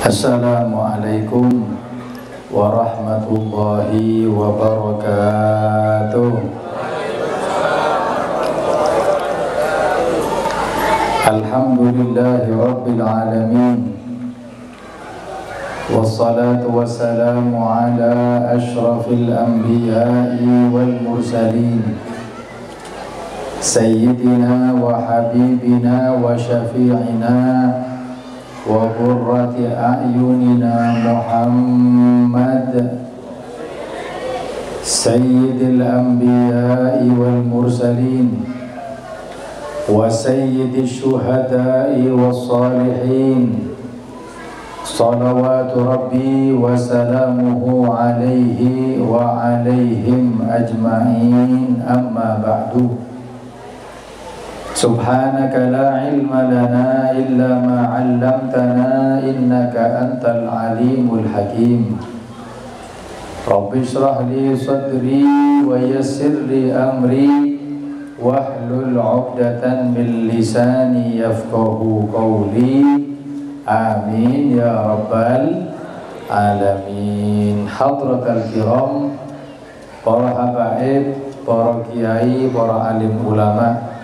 Assalamualaikum warahmatullahi wabarakatuh. Alhamdulillahi rabbil alamin, wassalatu wassalamu ala ashrafil anbiya'i wal mursalin, sayyidina wa habibina wa syafi'ina wa qurrati a'yunina Muhammad sayyidil anbiya'i wal mursalin wa sayyidish syuhada'i was salihin, salawatu rabbi wa salamuhu alaihi wa alaihim ajma'in, amma ba'du. Subhanaka la ilma lana illa ma 'allamtana innaka antal alimul hakim. Rabbi shrah li sadri wa yassir li amri wahlul 'uqdatan min lisani yafqahu qawli. Amin ya rabbal alamin. Hadratal kiram, para habaib, para kiai, para alim ulama,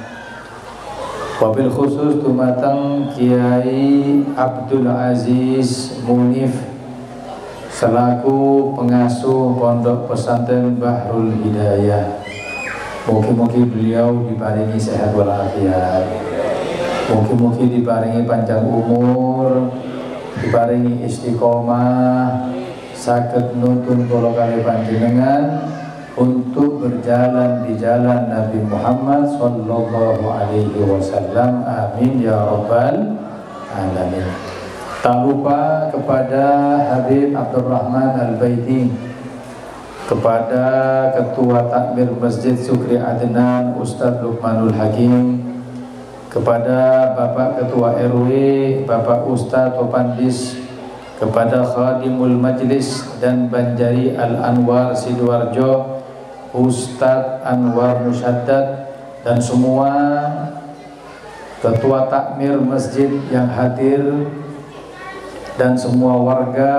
wabil khusus dumateng Kiai Abdul Aziz Munif selaku pengasuh Pondok Pesantren Bahrul Hidayah. Mugi-mugi beliau diparingi sehat walafiat, mugi-mugi diparingi panjang umur, diparingi istiqomah, saged nuntun kula kalih panjenengan untuk berjalan di jalan Nabi Muhammad sallallahu alaihi wasallam. Amin ya rabbal alamin. Tak lupa kepada Habib Abdurrahman Al-Baiti, kepada Ketua Takmir Masjid Sukri Adnan Ustadz Luqmanul Hakim, kepada Bapak Ketua RW Bapak Ustadz Topandis, kepada Khadimul Majlis dan Banjari Al-Anwar Sidoarjo Ustadz Anwar Musyaddad, dan semua ketua takmir masjid yang hadir, dan semua warga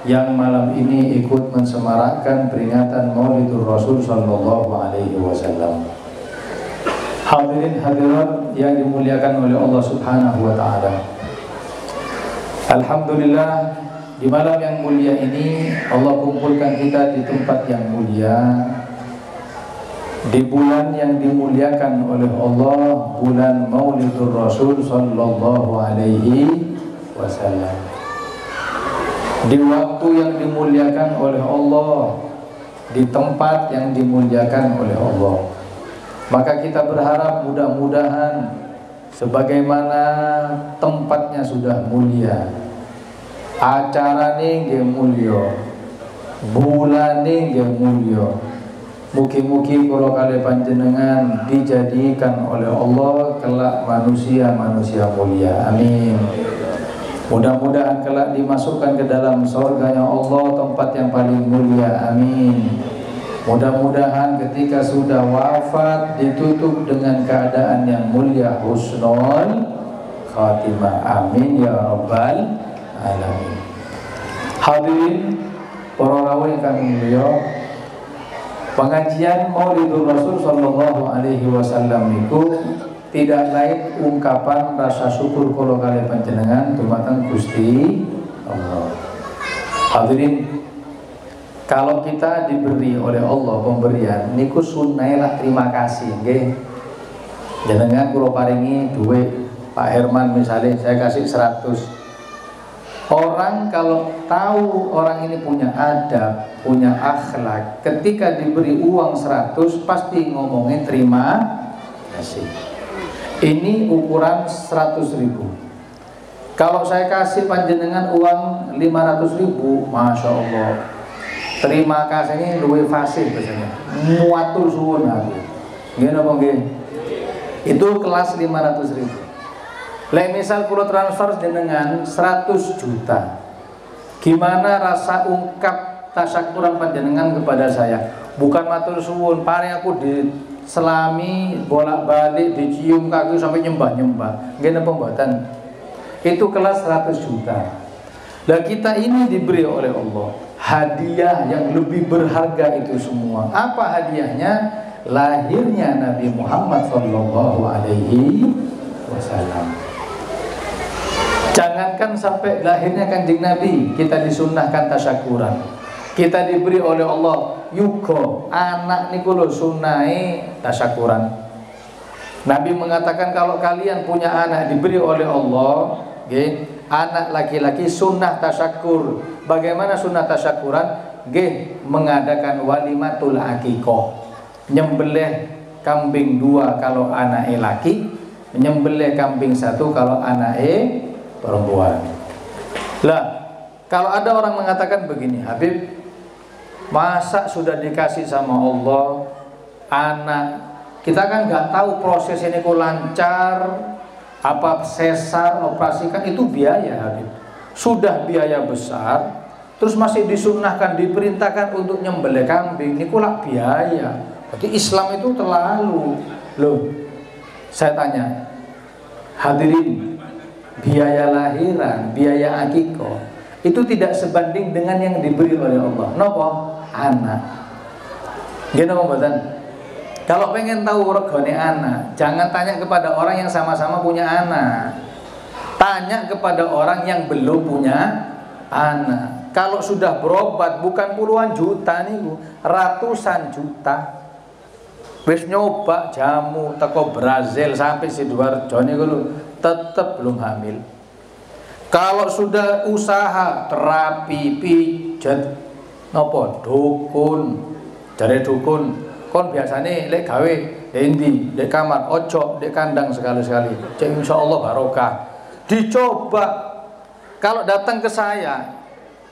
yang malam ini ikut mensemarakkan peringatan Maulidur Rasul sallallahu alaihi wasallam. Hadirin hadirat yang dimuliakan oleh Allah Subhanahu wa taala. Alhamdulillah, di malam yang mulia ini Allah kumpulkan kita di tempat yang mulia, di bulan yang dimuliakan oleh Allah, bulan Maulidur Rasul sallallahu alaihi wasallam, di waktu yang dimuliakan oleh Allah, di tempat yang dimuliakan oleh Allah. Maka kita berharap mudah-mudahan sebagaimana tempatnya sudah mulia, acarane nggih mulya, bulane nggih mulya, mugi-mugi kula kalih panjenengan dijadikan oleh Allah kelak manusia-manusia mulia. Amin. Mudah-mudahan kelak dimasukkan ke dalam surganya Allah, tempat yang paling mulia. Amin. Mudah-mudahan ketika sudah wafat ditutup dengan keadaan yang mulia, husnul khatimah. Amin ya rabbal alamin. Hadirin para rawuh ingkang mulya, pengajian Maulidur Rasul sallallahu alaihi wasallam itu tidak lain ungkapan rasa syukur kula kalih panjenengan dumateng Gusti Allah. Hadirin, kalau kita diberi oleh Allah pemberian niku sunailah terima kasih nggih. Jenengan kula paringi duit Pak Herman misalnya, saya kasih 100. Orang kalau tahu orang ini punya adab, punya akhlak, ketika diberi uang 100 pasti ngomongin terima kasih. Ini ukuran 100.000. Kalau saya kasih panjenengan uang 500.000, masya Allah, terima kasihnya luwih fasih biasanya. Muatur suwun aku. Nggih napa nggih? Itu kelas 500.000. Lek misal kula transfer jenengan 100 juta. Gimana rasa ungkap tasyakuran panjenengan kepada saya? Bukan matur suwun, paling aku diselami bolak-balik, dicium kaki sampai nyembah-nyembah. Nggih napa mboten? Itu kelas 100 juta. Lah kita ini diberi oleh Allah hadiah yang lebih berharga itu semua. Apa hadiahnya? Lahirnya Nabi Muhammad sallallahu alaihi wasallam. Jangankan sampai lahirnya Kanjeng Nabi, kita disunnahkan tasyakuran. Kita diberi oleh Allah yugo anak niku lho sunnahe tasyakuran. Nabi mengatakan kalau kalian punya anak diberi oleh Allah, nggih, anak laki-laki sunnah tasyakur. Bagaimana sunnah tasyakuran? Nggih, mengadakan walimatul aqiqah. Nyembelih kambing 2 kalau anaknya laki, menyembelih kambing 1 kalau anaknya perempuan. Lah, kalau ada orang mengatakan begini, Habib, masa sudah dikasih sama Allah anak, kita kan nggak tahu proses ini kok lancar, apa sesar, operasi, kan itu biaya, Habib. Sudah biaya besar, terus masih disunnahkan, diperintahkan untuk nyembelih kambing, ini kok biaya. Berarti Islam itu terlalu. Loh, saya tanya, hadirin, biaya lahiran, biaya akikah itu tidak sebanding dengan yang diberi oleh Allah. Napa? Anak. Gini ngomongin. Kalau pengen tahu regane anak, jangan tanya kepada orang yang sama-sama punya anak. Tanya kepada orang yang belum punya anak. Kalau sudah berobat bukan puluhan juta nih, ratusan juta. Wis nyoba jamu teko Brazil sampai Sidoarjo niku lho, tetep belum hamil. Kalau sudah usaha terapi pijat napa dukun, jare dukun kon biasane lek gawe endi, lek kamar ojo, lek kandang sekali-sekali. Cek insyaallah barokah. Dicoba. Kalau datang ke saya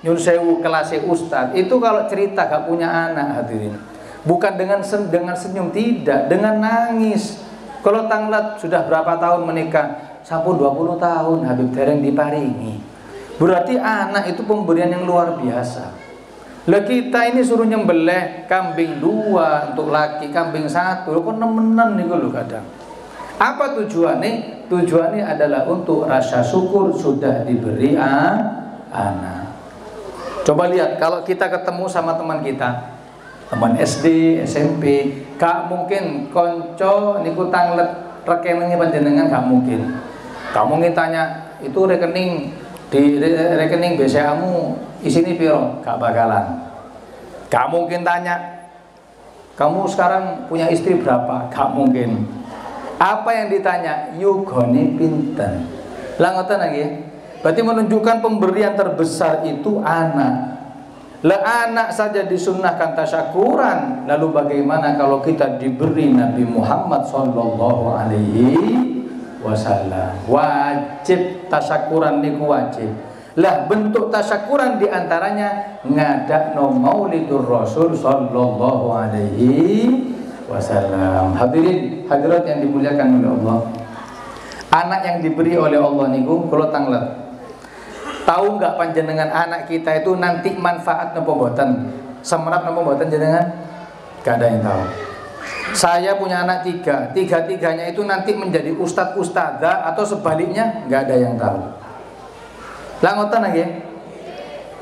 nyun sewu kelas ustaz, itu kalau cerita gak punya anak, hadirin. Bukan dengan senyum, tidak, dengan nangis. Kalau tanglet sudah berapa tahun menikah? Sampun 20 tahun Habib dereng diparingi. Berarti anak itu pemberian yang luar biasa. Lah kita ini suruh nyembelih kambing 2 untuk laki, kambing 1. Kok nemenan niku lho kadang. Apa tujuannya? Tujuannya adalah untuk rasa syukur sudah diberi anak. Coba lihat kalau kita ketemu sama teman kita, teman SD, SMP, gak mungkin konco niku tanglet rekeningnya panjenengan, gak mungkin. Gak mungkin tanya itu rekening di rekening BCA-mu isini piro, gak bakalan. Gak mungkin tanya kamu sekarang punya istri berapa, gak mungkin. Apa yang ditanya? Yugone pinten. Lah ngoten nggih. Berarti menunjukkan pemberian terbesar itu anak. Lah anak saja disunnahkan tasyakuran, lalu bagaimana kalau kita diberi Nabi Muhammad sallallahu alaihi wasallam? Wajib tasyakuran niku wajib. Lah bentuk tasyakuran diantaranya ngadakno Maulidur Rasul sallallahu alaihi wasallam. Hadirin hadirat yang dimuliakan oleh Allah, anak yang diberi oleh Allah niku kula tanglet. Tahu nggak panjenengan anak kita itu nanti manfaat napa mboten? Semerap napa mboten jenengan? Gak ada yang tahu. Saya punya anak 3, tiga-tiganya itu nanti menjadi ustadz ustadzah atau sebaliknya, nggak ada yang tahu. Lah ngoten nggih.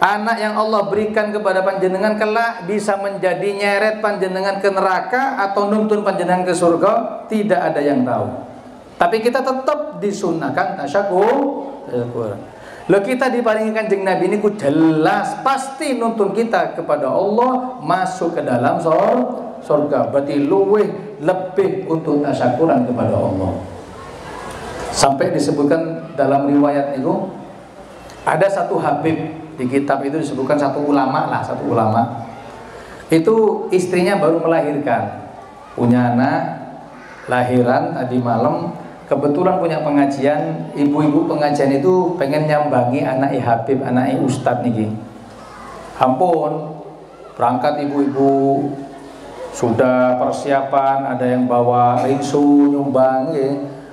Anak yang Allah berikan kepada panjenengan kelak bisa menjadi nyeret panjenengan ke neraka atau nuntun panjenengan ke surga, tidak ada yang tahu. Tapi kita tetap disunahkan tasyakur. Lo kita diparingi Kanjeng Nabi ini ku jelas pasti nuntun kita kepada Allah masuk ke dalam surga. Berarti lebih untuk tasyakuran kepada Allah. Sampai disebutkan dalam riwayat itu ada satu habib, di kitab itu disebutkan satu ulama. Itu istrinya baru melahirkan, punya anak, lahiran tadi malam. Kebetulan punya pengajian, ibu-ibu pengajian itu pengen nyambangi anak Habib, anak Ustadz niki. Ampun, berangkat ibu-ibu sudah persiapan, ada yang bawa rinso nyumbang,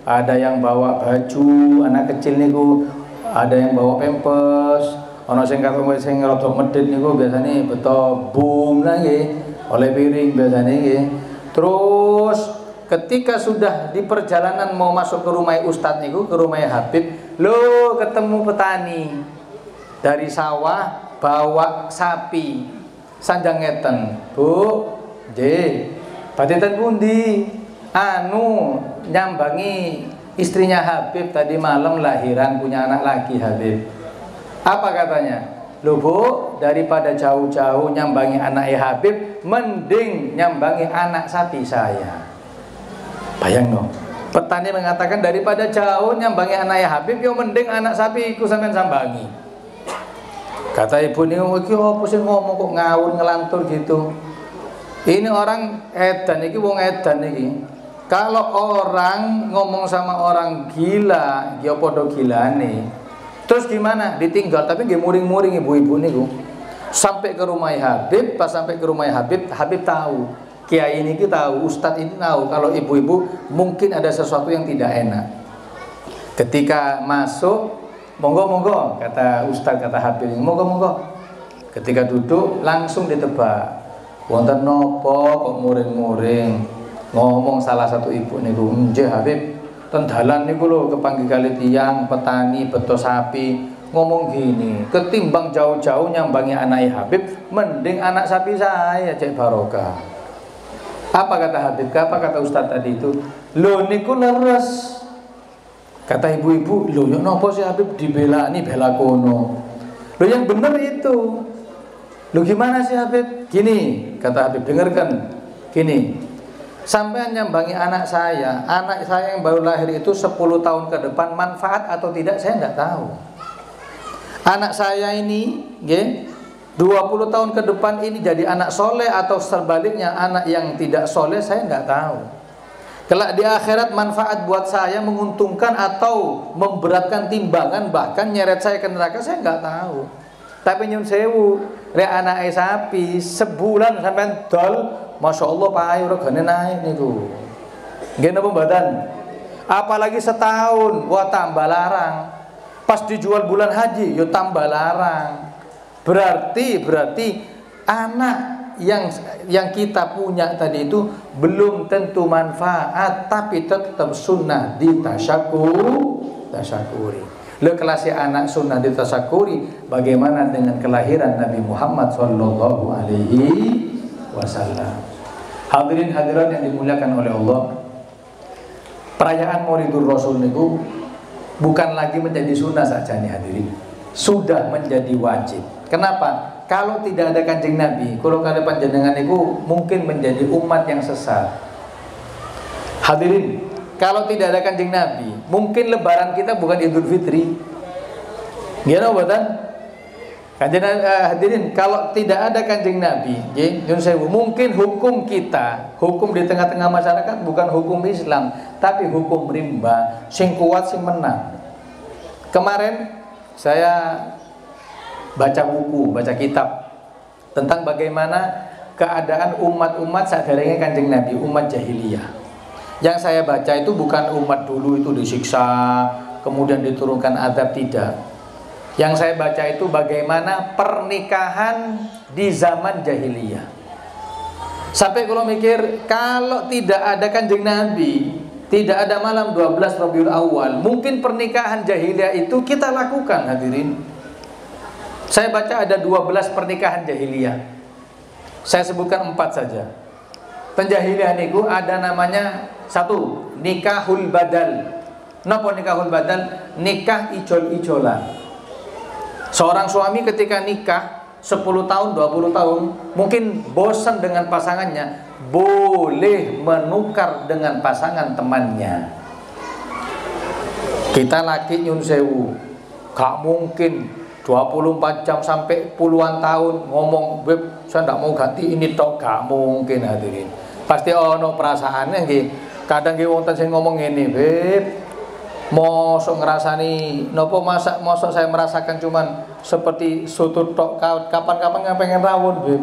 ada yang bawa baju anak kecil niku, ada yang bawa pampers, ana sing karo sing rada medhit niku biasane beto boom nggih, oleh piring biasane nggih. Terus ketika sudah di perjalanan mau masuk ke rumah Ustadz niku, ke rumah Habib, lo ketemu petani. dari sawah bawa sapi sanjang ngeten, Bu, badhe ten pundi? Anu nyambangi istrinya Habib tadi malam lahiran, punya anak lagi Habib. Apa katanya? Loh Bu, daripada jauh-jauh nyambangi anaknya Habib, mending nyambangi anak sapi saya. Bayang no, petani mengatakan daripada jauh nyambangi anaknya Habib, yo mending anak sapi iku sampean sambangi. Kata ibu ini, iki opo sing ngomong kok ngawur ngelantur gitu. Ini orang edan, iki wong edan iki. Kalau orang ngomong sama orang gila, ya podo gilane. Terus gimana? Ditinggal, tapi nggih muring-muring ibu-ibu niku. Sampai ke rumah Habib, pas sampai ke rumah Habib, Habib tahu. Kiai ini tahu, ustadz ini tahu kalau ibu-ibu mungkin ada sesuatu yang tidak enak. Ketika masuk, monggo-monggo, kata ustadz, kata Habib ini, monggo-monggo. Ketika duduk, langsung ditebak. Wonten nopo kok muring-muring? Ngomong salah satu ibu niku, "Nggih Habib, ten dalan niku lho kepanggih kali tiyang petani beto sapi." Ngomong gini, ketimbang jauh-jauh nyambangi anaknya Habib, mending anak sapi saya cek barokah. Apa kata Habib? Apa kata ustadz tadi itu? Lho niku leres. Kata ibu-ibu, "Lho yo nopo sih Habib dibela ini bela kono?" Lho yang bener itu. Lho gimana sih Habib? Gini, kata Habib, dengarkan. Gini. Sampai nyambangi anak saya yang baru lahir itu 10 tahun ke depan manfaat atau tidak saya tidak tahu. Anak saya ini 20 tahun ke depan ini jadi anak soleh atau sebaliknya anak yang tidak soleh saya tidak tahu. Kelak di akhirat manfaat buat saya menguntungkan atau memberatkan timbangan, bahkan nyeret saya ke neraka saya nggak tahu. Tapi nyun sewu, rek anak sapi sebulan sampai dol, masya Allah Pak Ayu regane naik niku. Nggih napa mboten? Apalagi setahun, wah tambah larang. Pas dijual bulan haji, yo tambah larang. Berarti anak yang kita punya tadi itu belum tentu manfaat, tapi tetap sunnah ditasyakuri. Le kelasnya anak sunnah ditasyakuri, bagaimana dengan kelahiran Nabi Muhammad sallallahu alaihi wasallam. Hadirin hadirat yang dimuliakan oleh Allah, perayaan Maulidur Rasul itu bukan lagi menjadi sunnah saja nih hadirin, sudah menjadi wajib. Kenapa? Kalau tidak ada Kanjeng Nabi, kalau kalian panjenengan itu mungkin menjadi umat yang sesat. Hadirin, kalau tidak ada Kanjeng Nabi, mungkin lebaran kita bukan Idul Fitri. Gimana buatan? Hadirin, kalau tidak ada Kanjeng Nabi, mungkin hukum kita, hukum di tengah-tengah masyarakat bukan hukum Islam, tapi hukum rimba, sing kuat sing menang. Kemarin saya baca buku, baca kitab tentang bagaimana keadaan umat-umat sadarnya Kanjeng Nabi, umat jahiliyah. Yang saya baca itu bukan umat dulu itu disiksa, kemudian diturunkan azab, tidak. Yang saya baca itu bagaimana pernikahan di zaman jahiliyah. Sampai kalau mikir, kalau tidak ada Kanjeng Nabi, tidak ada malam 12 Rabiul Awal, mungkin pernikahan jahiliyah itu kita lakukan hadirin. Saya baca ada 12 pernikahan jahiliyah. Saya sebutkan 4 saja. Penjahiliyah niku ada namanya, 1, nikahul badal. Napa nikahul badal? Nikah ijol-ijolan. Seorang suami ketika nikah 10 tahun, 20 tahun, mungkin bosan dengan pasangannya, boleh menukar dengan pasangan temannya. Kita laki nyun sewu, gak mungkin 24 jam sampai puluhan tahun ngomong, "Beb, saya tidak mau ganti ini tok." Gak mungkin hadirin. Pasti ono perasaannya nggih. Kadang nggih wonten sing ngomong ngene, "Beb, mosok ngrasani nopo mosok saya merasakan cuman seperti soto tok, kapan-kapan nggak pengen rawon, Beb."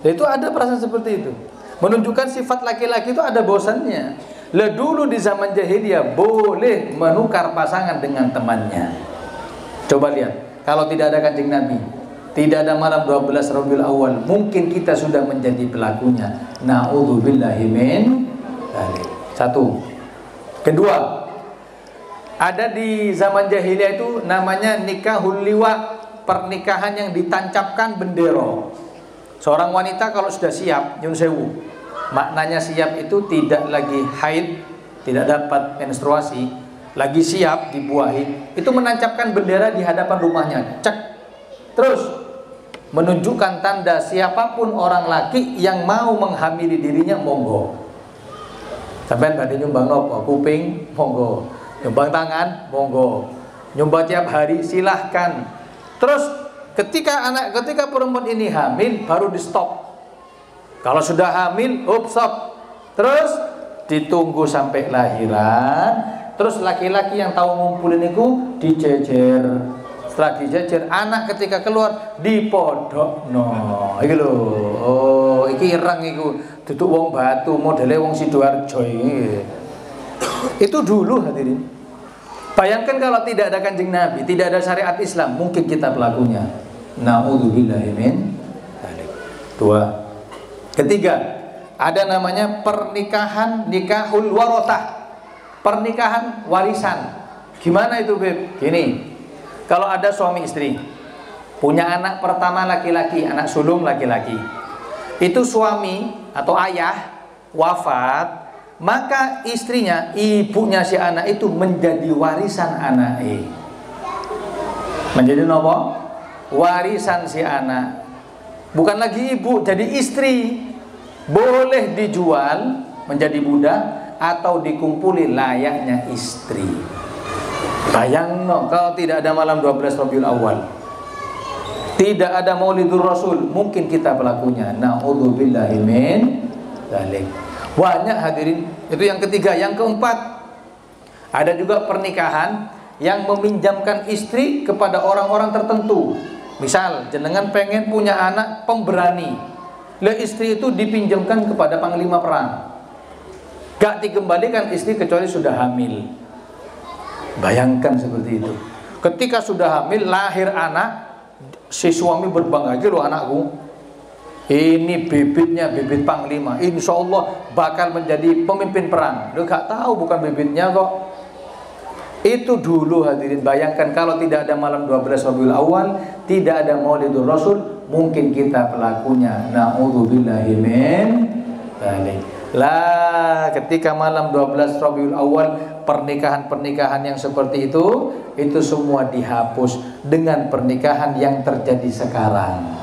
Itu ada perasaan seperti itu. Menunjukkan sifat laki-laki itu ada bosannya. Lah dulu di zaman jahiliyah boleh menukar pasangan dengan temannya. Coba lihat, kalau tidak ada Kanjeng Nabi, tidak ada malam 12 Rabiul Awal, mungkin kita sudah menjadi pelakunya. Na'udzubillahi min dzalik. 1. Kedua, ada di zaman jahiliyah itu namanya nikahul liwa. pernikahan yang ditancapkan bendera. Seorang wanita kalau sudah siap, nyun sewu, maknanya siap itu tidak lagi haid, tidak dapat menstruasi, lagi siap dibuahi, itu menancapkan bendera di hadapan rumahnya, cek. Terus menunjukkan tanda siapapun orang laki yang mau menghamili dirinya, monggo. Sampai badhe nyumbang nopo? Kuping, monggo. Nyumbang tangan, monggo. Nyumbang tiap hari, silahkan. Terus ketika perempuan ini hamil, baru di stop. Kalau sudah hamil, stop. Terus ditunggu sampai lahiran. Terus laki-laki yang tahu ngumpulin itu dijejer. Setelah dijejer, anak ketika keluar dipodok. No, iki lho. Oh, iki ireng iku. Duduk wong Batu, modele wong Sidoarjo iki. Itu dulu hadirin. Bayangkan kalau tidak ada Kanjeng Nabi, tidak ada syariat Islam, mungkin kita pelakunya. Na'udzubillahi min dzalik. 2. Ketiga, ada namanya pernikahan nikahul warathah. Pernikahan warisan. Gimana itu, Beb? Gini. Kalau ada suami istri punya anak pertama laki-laki, anak sulung laki-laki, itu suami atau ayah wafat, maka istrinya, ibunya si anak itu menjadi warisan anak. Menjadi nopo? Warisan si anak. Bukan lagi ibu, jadi istri. Boleh dijual menjadi budak atau dikumpuli layaknya istri. Bayangno kalau tidak ada malam 12 Rabiul Awal, tidak ada Maulidur Rasul, mungkin kita pelakunya. Na'udzubillahi min dzalik. Banyak hadirin. Itu yang ketiga. Yang keempat, ada juga pernikahan yang meminjamkan istri kepada orang-orang tertentu. Misal jenengan pengen punya anak pemberani, lah istri itu dipinjamkan kepada panglima perang, gak dikembalikan istri kecuali sudah hamil. Bayangkan seperti itu. Ketika sudah hamil, lahir anak, si suami berbangga, "Iki lho anakku, ini bibitnya bibit panglima, insya Allah bakal menjadi pemimpin perang." Lu gak tahu bukan bibitnya kok. Itu dulu hadirin. Bayangkan kalau tidak ada malam 12 Rabiul Awal, tidak ada Maulidur Rasul, mungkin kita pelakunya. Na'udzubillahi min dzalik. Lah, ketika malam 12 Rabiul Awal, pernikahan-pernikahan yang seperti itu semua dihapus dengan pernikahan yang terjadi sekarang.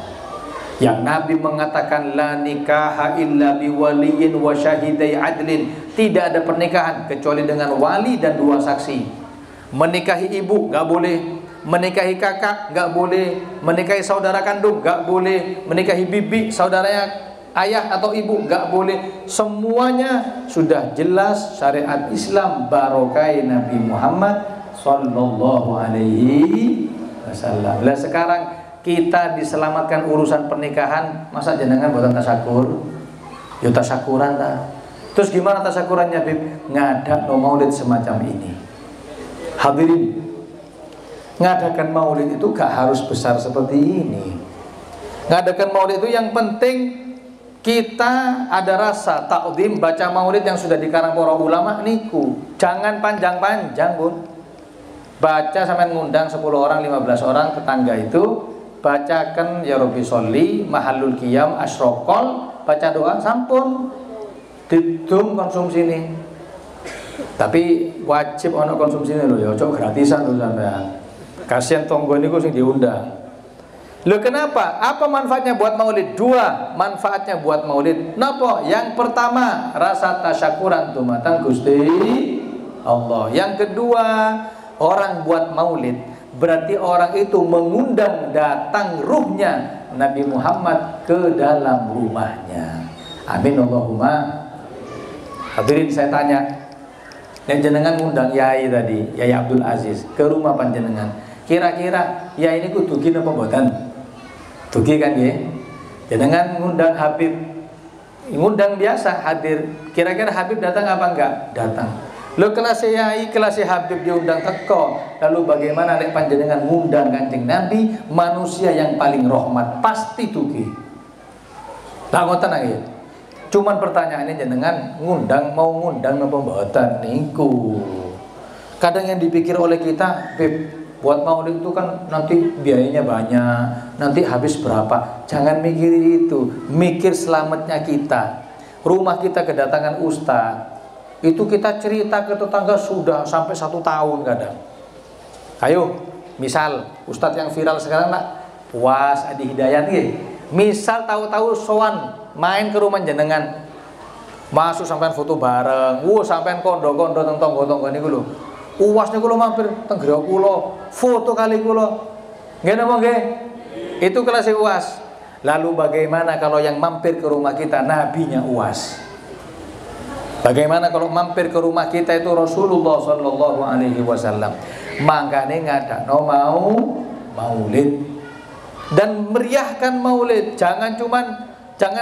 Yang Nabi mengatakan la nikaha illa biwaliyin wa syahidai adlin. Tidak ada pernikahan kecuali dengan wali dan 2 saksi. Menikahi ibu gak boleh, menikahi kakak gak boleh, menikahi saudara kandung gak boleh, menikahi bibi saudaranya ayah atau ibu gak boleh. Semuanya sudah jelas syariat Islam barokai Nabi Muhammad sallallahu alaihi wasallam. Lah sekarang kita diselamatkan urusan pernikahan, masa jenengan buatan tasakur? Ya tasakuran ta. Terus gimana tasakurannya, Bib? Ngadak no maulid semacam ini. Hadirin, ngadakan maulid itu gak harus besar seperti ini. Ngadakan maulid itu yang penting kita ada rasa takdim baca maulid yang sudah dikarang para ulama niku. Jangan panjang-panjang, Bun. Baca sampai ngundang 10 orang, 15 orang tetangga itu, bacakan ya Rabbi sholli, mahallul qiyam, asyraqal, baca doa sampun. Didum konsumsi ini. Tapi wajib ono konsumsi ini loh ya, ojo gratisan loh sampean. Kasihan tonggo niku sing diundang. Loh kenapa? Apa manfaatnya buat maulid? 2 manfaatnya buat maulid. Napa? Yang pertama, rasa tasyakuran dumateng Gusti Allah. Yang kedua, orang buat maulid berarti orang itu mengundang datang ruhnya Nabi Muhammad ke dalam rumahnya. Amin Allahumma. Hadirin, saya tanya, yang jenengan ngundang Yai tadi, Yai Abdul Aziz ke rumah panjenengan, kira-kira Yai ini kudu dugi napa mboten? Dugi kan nggih? Jenengan ngundang Habib, ngundang biasa hadir, kira-kira Habib datang apa enggak? Datang. Lo kelas Yai, kelas Habib diundang teko, lalu bagaimana nek panjenengan ngundang Kanjeng Nabi, manusia yang paling rahmat, pasti dugi. Lah ngoten nggih. Cuman pertanyaannya jenengan mau ngundang apa mboten niku. Kadang yang dipikir oleh kita, Beb, buat maulid itu kan nanti biayanya banyak, nanti habis berapa. Jangan mikir itu, mikir selamatnya kita. Rumah kita kedatangan ustaz, itu kita cerita ke tetangga sudah sampai 1 tahun kadang. Ayo, misal ustadz yang viral sekarang nak Puas Adi Hidayat nih. Misal tahu-tahu sowan main ke rumah jenengan, masuk sampean foto bareng, sampean kondo-kondo teng tonggo-tonggo niku lho. Uwas niku lho mampir teng griyok kula, foto kali kula. Nggih napa nggih? Itu kelas Uwas. Lalu bagaimana kalau yang mampir ke rumah kita nabinya Uwas? Bagaimana kalau mampir ke rumah kita itu Rasulullah sallallahu alaihi wasallam? Makanya ngadakno mau maulid dan meriahkan maulid. Jangan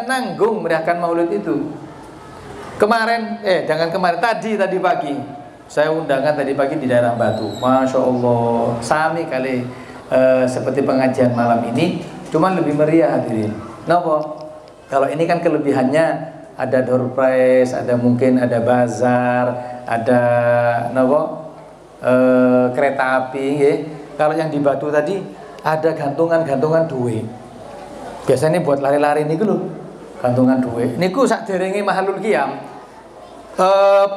nanggung meriahkan maulid itu. Tadi pagi saya undangan tadi pagi di daerah Batu. Masya Allah, sami kali seperti pengajian malam ini, cuman lebih meriah hadirin. Kenapa? Kalau ini kan kelebihannya ada door prize, mungkin ada bazar, ada kereta api. Ya. Kalau yang di Batu tadi ada gantungan duit. Biasanya buat lari-lari nih loh, gantungan duit. Niku sakderenge Mahalul Qiyam.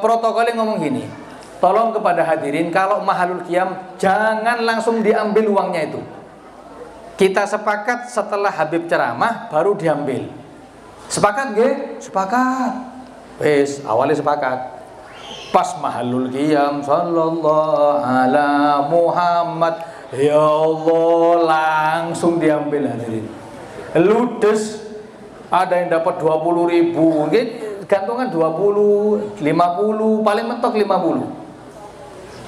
Protokolnya ngomong gini. Tolong kepada hadirin, kalau Mahalul Qiyam jangan langsung diambil uangnya itu. Kita sepakat setelah Habib ceramah baru diambil. Sepakat nggih? Sepakat. Wis, awalnya sepakat. Pas Mahalul Qiyam sallallahu ala Muhammad, ya Allah, langsung diambil hadirin. Ludes, ada yang dapat 20.000, gantungan 20, 50, paling mentok 50.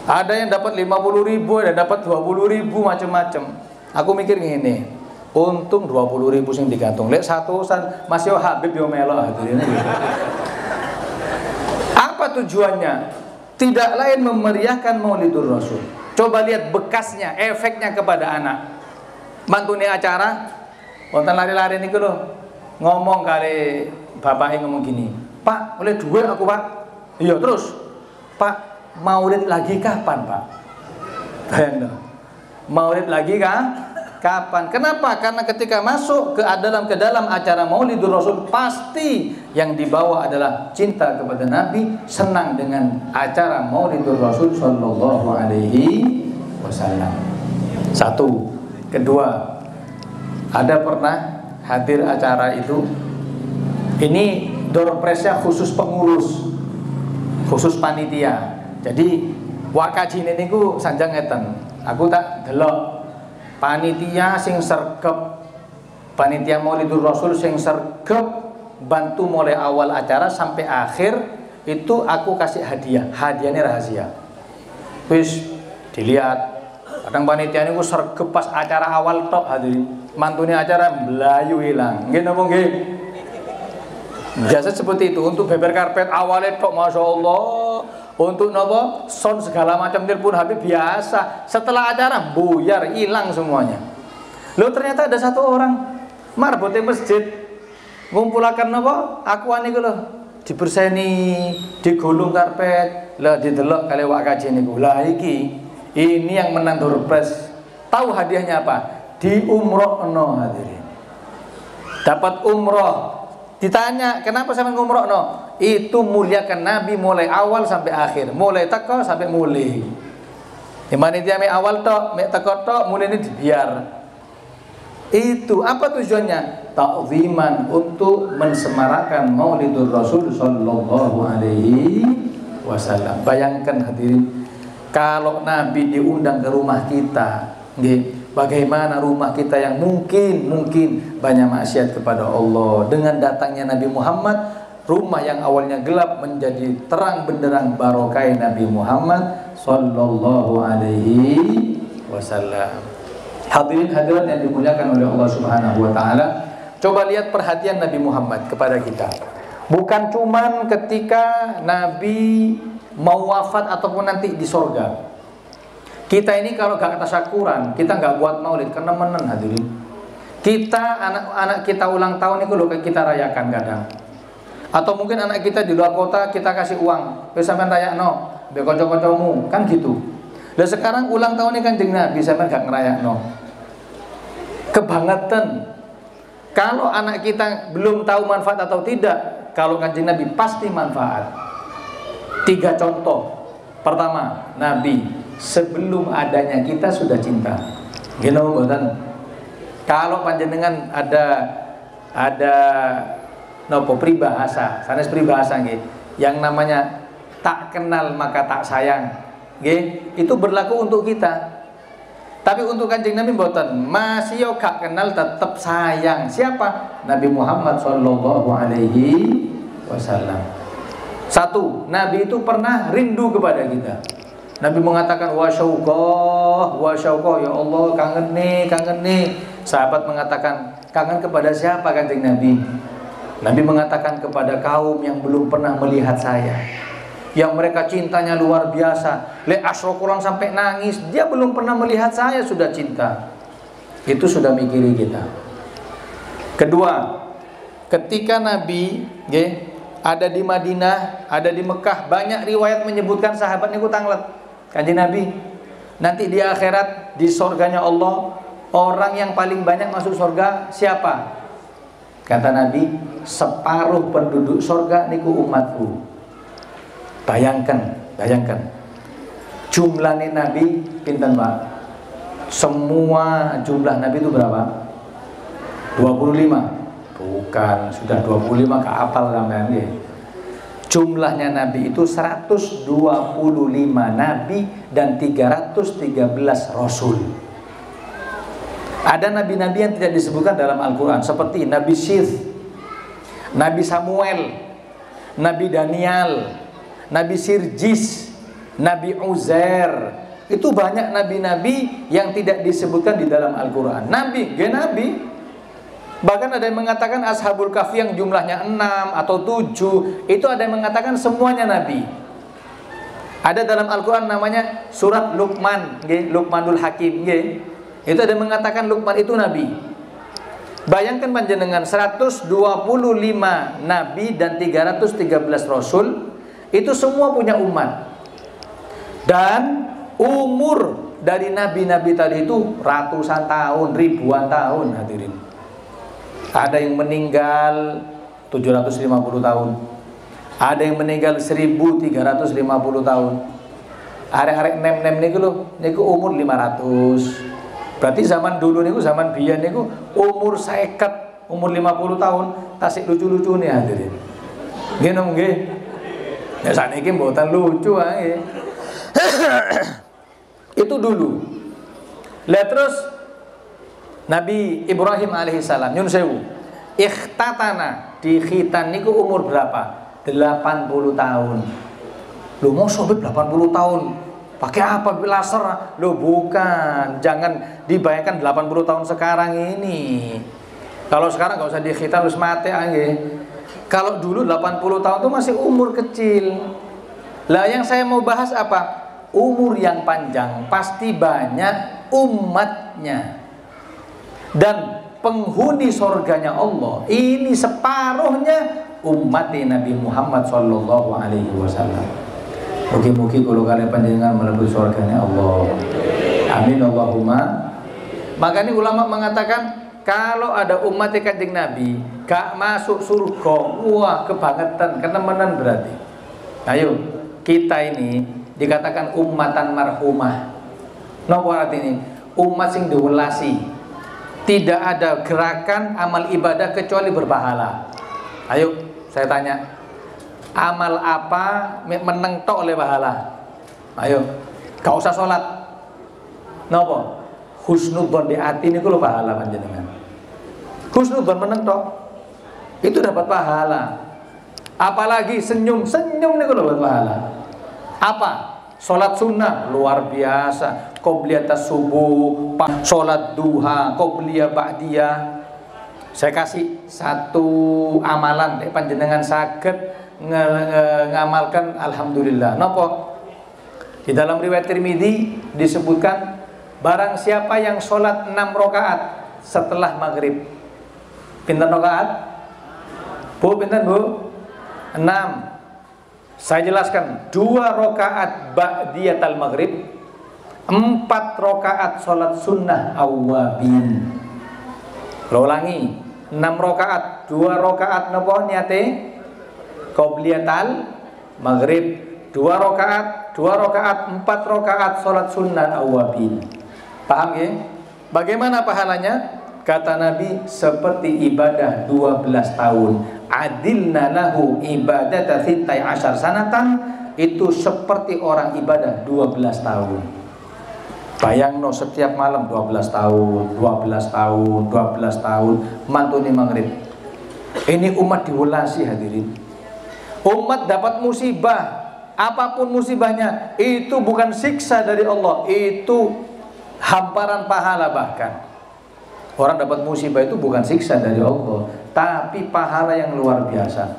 Ada yang dapat 50.000, ada dapat 20.000, macam-macam. Aku mikir gini, untung 20.000 sing digantung. Lek 100-an masih Habib yo melok hadirin. Apa tujuannya? Tidak lain memeriahkan Maulidur Rasul. Coba lihat bekasnya, efeknya kepada anak. Mantune acara, wonten lari-lari niku lho. Ngomong kali bapaknya ngomong gini, "Pak, oleh duit aku, Pak." Iya, terus, "Pak, maulid lagi kapan, Pak?" Bayang dong. Maulid lagi kapan? Kenapa? Karena ketika masuk ke dalam acara Maulidur Rasul, pasti yang dibawa adalah cinta kepada Nabi, senang dengan acara Maulidur Rasul sallallahu alaihi wasallam. Satu. Kedua, ada pernah hadir acara itu. Ini door prize-nya khusus pengurus, khusus panitia. Jadi wakajine niku sanjang ngeten. Aku tak delok panitia sing sergep, panitia Maulidur Rasul sing sergep bantu mulai awal acara sampai akhir itu aku kasih hadiah. Hadiahnya rahasia. Wis dilihat. Kadang panitia niku sergep pas acara awal tok hadirin. Mantune acara melayu hilang. Nggih napa nggih? Biasa seperti itu. Untuk beber karpet awalnya tok Masya Allah. Untuk nopo sound segala macam telepon Habib biasa. Setelah acara buyar, hilang semuanya. Loh ternyata ada satu orang marbote masjid ngumpulakan nopo akuan niku lho, diberseni, digulung karpet, lah didelok kali wak kaji niku. Lah ini yang menang door prize. Tahu hadiahnya apa? Di umrohno hadirin. Dapat umroh. Ditanya, kenapa sampai ngumrohno? Itu muliakan Nabi mulai awal sampai akhir, mulai teko sampai mulai. Dimana dia awal tok, teko tok, mulai ini dibiar. Itu apa tujuannya? Ta'ziman, untuk mensemarakan Maulidur Rasul sallallahu alaihi wasallam. Bayangkan hadirin, kalau Nabi diundang ke rumah kita, bagaimana rumah kita yang mungkin banyak maksiat kepada Allah. Dengan datangnya Nabi Muhammad, rumah yang awalnya gelap menjadi terang benderang barokah Nabi Muhammad sallallahu alaihi wasallam. Hadirin hadirat yang dimuliakan oleh Allah Subhanahu wa taala, coba lihat perhatian Nabi Muhammad kepada kita. Bukan cuman ketika Nabi mau wafat ataupun nanti di sorga. Kita ini kalau gak tasyakuran, kita gak buat maulid karena menen hadirin. Kita anak kita ulang tahun itu loh kita rayakan kadang. Atau mungkin anak kita di luar kota kita kasih uang, sampean rayakno, be kanca-kancamu, kan gitu. Lah sekarang ulang tahunnya Kanjeng Nabi sampean gak ngrayakno. Kebangetan. Kalau anak kita belum tahu manfaat atau tidak, kalau Kanjeng Nabi pasti manfaat. 3 contoh. Pertama, Nabi sebelum adanya kita sudah cinta. Gini mboten. Kalau panjenengan ada nopo pribahasa, sanes pribahasa nggih, yang namanya tak kenal maka tak sayang. Nggih, itu berlaku untuk kita. Tapi untuk Kanjeng Nabi mboten, masih yo gak kenal tetap sayang. Siapa? Nabi Muhammad sallallahu alaihi wasallam. 1, Nabi itu pernah rindu kepada kita. Nabi mengatakan wa syauqah ya Allah, kangen nih. Sahabat mengatakan, kangen kepada siapa Kanjeng Nabi? Nabi mengatakan kepada kaum yang belum pernah melihat saya, yang mereka cintanya luar biasa. Le asrokulan sampai nangis, dia belum pernah melihat saya sudah cinta. Itu sudah mikiri kita. Kedua, ketika Nabi ada di Madinah, ada di Mekah, banyak riwayat menyebutkan sahabat niku tanglet Kanjeng Nabi. Nanti di akhirat, di surganya Allah, orang yang paling banyak masuk surga siapa? Kata Nabi, separuh penduduk surga niku umatku. Bayangkan jumlahnya Nabi pinten Pak? Semua jumlah Nabi itu berapa? 25? Bukan, sudah 25 ke apal sampean nggih. Jumlahnya Nabi itu 125 Nabi dan 313 Rasul. Ada nabi-nabi yang tidak disebutkan dalam Al-Quran, seperti Nabi Syith, Nabi Samuel, Nabi Daniel, Nabi Sirjis, Nabi Uzair. Itu banyak nabi-nabi yang tidak disebutkan di dalam Al-Quran. Nabi. Bahkan ada yang mengatakan Ashabul Kahfi yang jumlahnya 6 atau 7, itu ada yang mengatakan semuanya nabi. Ada dalam Al-Quran namanya surat Luqman, Luqmanul Hakim. Itu ada yang mengatakan Luqman itu nabi. Bayangkan panjenengan 125 nabi dan 313 rasul, itu semua punya umat. Dan umur dari nabi-nabi tadi itu ratusan tahun, ribuan tahun hadirin. Ada yang meninggal 750 tahun. Ada yang meninggal 1350 tahun. Arek-arek nem-nem niku umur 500. Berarti zaman dulu niku, zaman biyen niku umur 50, umur 50 tahun tasik lucu-lucu nih hadirin. Nggih. Ya saniki mboten lucu ae. Itu dulu. Lah terus Nabi Ibrahim alaihissalam nyun sewu, ikhtatana, di khitan niku umur berapa? 80 tahun. Loh mau sampai 80 tahun? Pakai apa laser? Loh bukan, jangan dibayangkan 80 tahun sekarang ini. Kalau sekarang nggak usah dikhitan harus mati aja. Kalau dulu 80 tahun itu masih umur kecil. Lah yang saya mau bahas apa? Umur yang panjang pasti banyak umatnya. Dan penghuni surganya Allah ini separuhnya umat Nabi Muhammad sallallahu alaihi wasallam. Mugi-mugi kalau kalian panjenengan melebihi surganya Allah. Amin Allahumma. Makanya ulama mengatakan kalau ada umat Kanjeng Nabi gak masuk surga, wah kebangetan, kenemenan berarti. Ayo, kita ini dikatakan umatan marhumah. Napa artinya? Umat sing diwelasi. Tidak ada gerakan amal ibadah kecuali berpahala. Ayo, saya tanya. Amal apa meneng tok oleh pahala? Ayo, gak usah sholat. Napa? Husnudzon di hati niku lho pahala panjenengan. Husnudzon meneng tok. Itu dapat pahala. Apalagi senyum niku lho dapat pahala. Apa? Sholat sunnah luar biasa. Qobliyah subuh, sholat duha, qobliyah ba'diyah. Saya kasih satu amalan panjenengan saged ngamalkan alhamdulillah. Napa? Di dalam riwayat Tirmidzi disebutkan barang siapa yang sholat 6 rakaat setelah maghrib. Pinten rakaat? Bu, pinten Bu? 6. Saya jelaskan, 2 rakaat ba'diyatal maghrib, 4 rakaat salat sunnah awabin. Ulangi, 6 rakaat, 2 rakaat napa niate qobliyatal maghrib, 2 rakaat, 4 rakaat salat sunnah awabin. Paham ya? Bagaimana pahalanya? Kata Nabi, seperti ibadah 12 tahun. Adilna lahu ibadata 12 sanatan, itu seperti orang ibadah 12 tahun. Bayangno setiap malam 12 tahun, 12 tahun, 12 tahun mantuni maghrib. Ini umat diwelasi hadirin. Umat dapat musibah, apapun musibahnya, itu bukan siksa dari Allah, itu hamparan pahala. Bahkan orang dapat musibah itu bukan siksa dari Allah, tapi pahala yang luar biasa.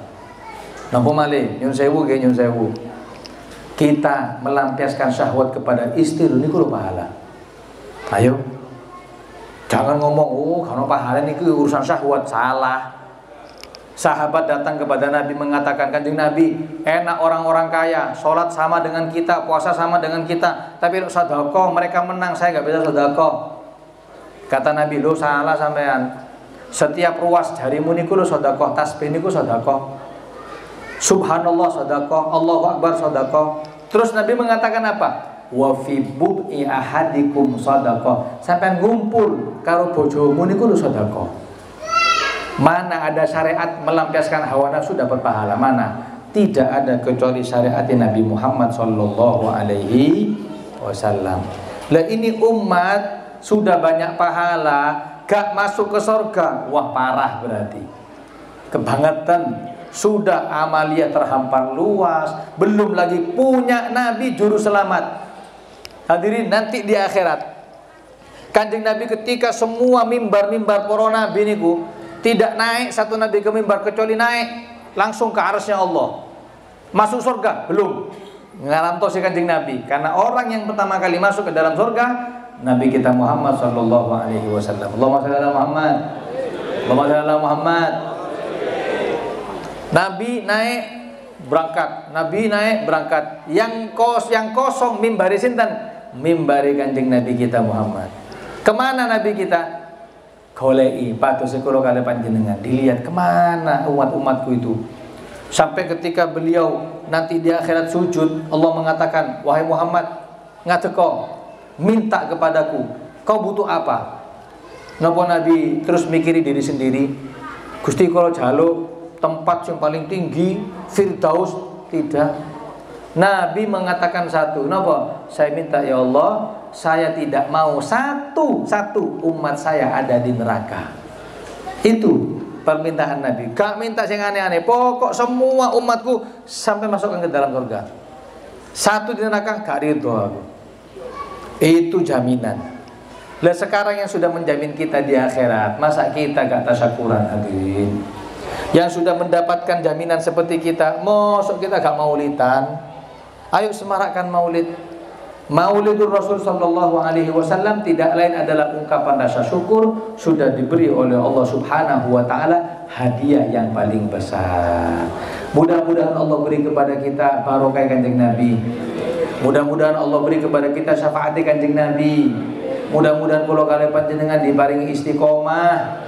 Napa malih nyun sewu ge nyun sewu. Kita melampiaskan syahwat kepada istri niku lho pahala. Ayo. Jangan ngomong, oh karena pahala niku urusan syahwat, salah. Sahabat datang kepada Nabi mengatakan, Kanjeng Nabi, enak orang-orang kaya, sholat sama dengan kita, puasa sama dengan kita, tapi sedekah mereka menang, saya nggak bisa sedekah. Kata Nabi, lo salah sampean. Setiap ruas jarimu niku lo sedekah, tasbih niku sedekah. Subhanallah sedekah, Allahu Akbar sedekah. Terus Nabi mengatakan apa? Wa fi bu'i ahadikum sedekah. Sampean ngumpul karo bojomu niku lo sedekah. Mana ada syariat melampiaskan hawa nafsu dapat pahala? Mana? Tidak ada kecuali syariat Nabi Muhammad sallallahu alaihi wasallam. Lah ini umat sudah banyak pahala, gak masuk ke surga. Wah parah berarti. Kebangetan. Sudah amalia terhampar luas, belum lagi punya Nabi juru selamat. Hadirin, nanti di akhirat Kanjeng Nabi ketika semua mimbar-mimbar para nabi niku tidak naik satu nabi ke mimbar kecuali naik langsung ke arsy-Nya Allah. Masuk surga belum. Ngarantos si Kanjeng Nabi, karena orang yang pertama kali masuk ke dalam surga Nabi kita Muhammad sallallahu alaihi wasallam. Allahumma shalli ala Muhammad. Allahumma shalli ala Muhammad. Nabi naik berangkat, Nabi naik berangkat. Yang kosong mimbari sinten? Mimbari Kanjeng Nabi kita Muhammad. Kemana Nabi kita? Golei patus kula kali panjenengan, dilihat kemana umat-umatku itu. Sampai ketika beliau nanti di akhirat sujud, Allah mengatakan, wahai Muhammad, ngateko, minta kepadaku, kau butuh apa? Napa Nabi terus mikiri diri sendiri, Gusti kalau jaluk tempat yang paling tinggi, Firdaus, tidak. Nabi mengatakan satu, napa? Saya minta ya Allah, saya tidak mau satu umat saya ada di neraka. Itu permintaan Nabi. Gak minta yang aneh-aneh, pokok semua umatku sampai masukkan ke dalam surga. Satu di neraka gak ridho aku. Itu jaminan. Lah sekarang yang sudah menjamin kita di akhirat, masa kita gak tasyakuran hadirin? Yang sudah mendapatkan jaminan seperti kita, mosok kita gak maulidan? Ayo semarakkan maulid. Maulidur Rasul sallallahu alaihi wasallam tidak lain adalah ungkapan rasa syukur sudah diberi oleh Allah Subhanahu wa taala hadiah yang paling besar. Mudah-mudahan Allah beri kepada kita barokah Kanjeng Nabi. Mudah-mudahan Allah beri kepada kita syafaat Kanjeng Nabi. Mudah-mudahan kula kalih panjenengan diparingi istiqomah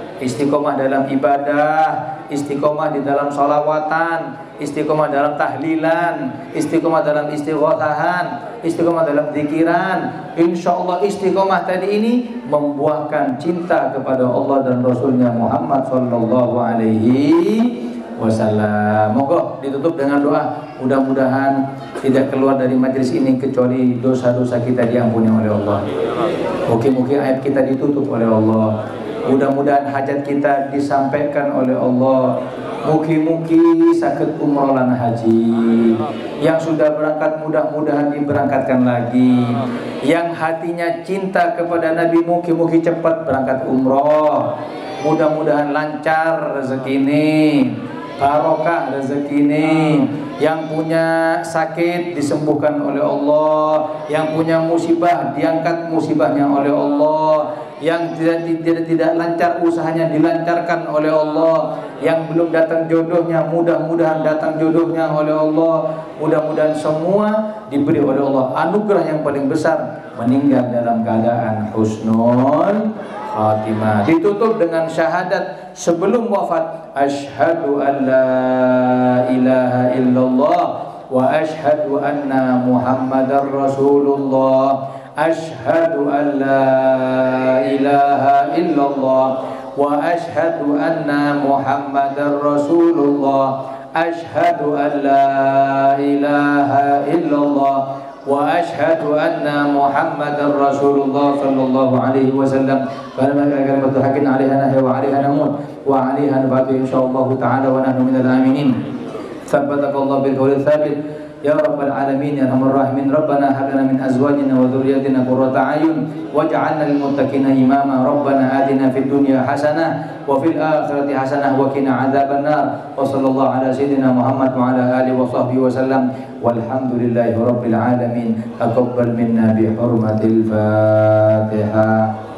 dalam ibadah, istiqomah di dalam sholawatan, istiqomah dalam tahlilan, istiqomah dalam istighatsahan, istiqomah dalam zikiran. Insyaallah istiqomah tadi ini membuahkan cinta kepada Allah dan Rasulnya Muhammad sallallahu alaihi wasallam. Moga ditutup dengan doa, mudah-mudahan tidak keluar dari majelis ini kecuali dosa-dosa kita diampuni oleh Allah. Mungkin aib kita ditutup oleh Allah. Mudah-mudahan hajat kita disampaikan oleh Allah. Mugi-mugi sakit umroh lan haji. Yang sudah berangkat mudah-mudahan diberangkatkan lagi. Yang hatinya cinta kepada Nabi mugi-mugi cepat berangkat umroh. Mudah-mudahan lancar rezeki ini, barokah rezeki ini. yang punya sakit disembuhkan oleh Allah, yang punya musibah diangkat musibahnya oleh Allah, yang tidak lancar usahanya dilancarkan oleh Allah, yang belum datang jodohnya mudah-mudahan datang jodohnya oleh Allah. Mudah-mudahan semua diberi oleh Allah. Anugerah yang paling besar, meninggal dalam keadaan husnul khatimah. Ditutup dengan syahadat sebelum wafat, asyhadu an la ilaha illallah wa asyhadu anna muhammadar rasulullah. Asyhadu an la ilaha illallah wa asyhadu anna muhammadar rasulullah. Asyhadu an la ilaha illallah wa asyhadu anna muhammadar rasulullah sallallahu alaihi wasallam. Kalimatu haqqin 'alaiha nahya wa 'alaiha namut wa 'alaiha nabatu insyaallah ta'ala wa nahnu minal aminin. Tsabbatakallahu bil qawli tsabit. Ya Rabbal Alamin, Ya Arhamar Rahimin, Rabbana hab lana min azwajina wa dhurriyyatina qurrata a'yun waj'alna lil muttaqina imama. Rabbana atina fid dunya hasanah wa fil akhirati hasanah wa qina adzabannar. Wa sallallahu ala sayyidina Muhammad wa ala alihi wa sahbihi wasallam. Walhamdulillahi rabbil alamin. Taqabbal minna bi hurmatil Fatihah.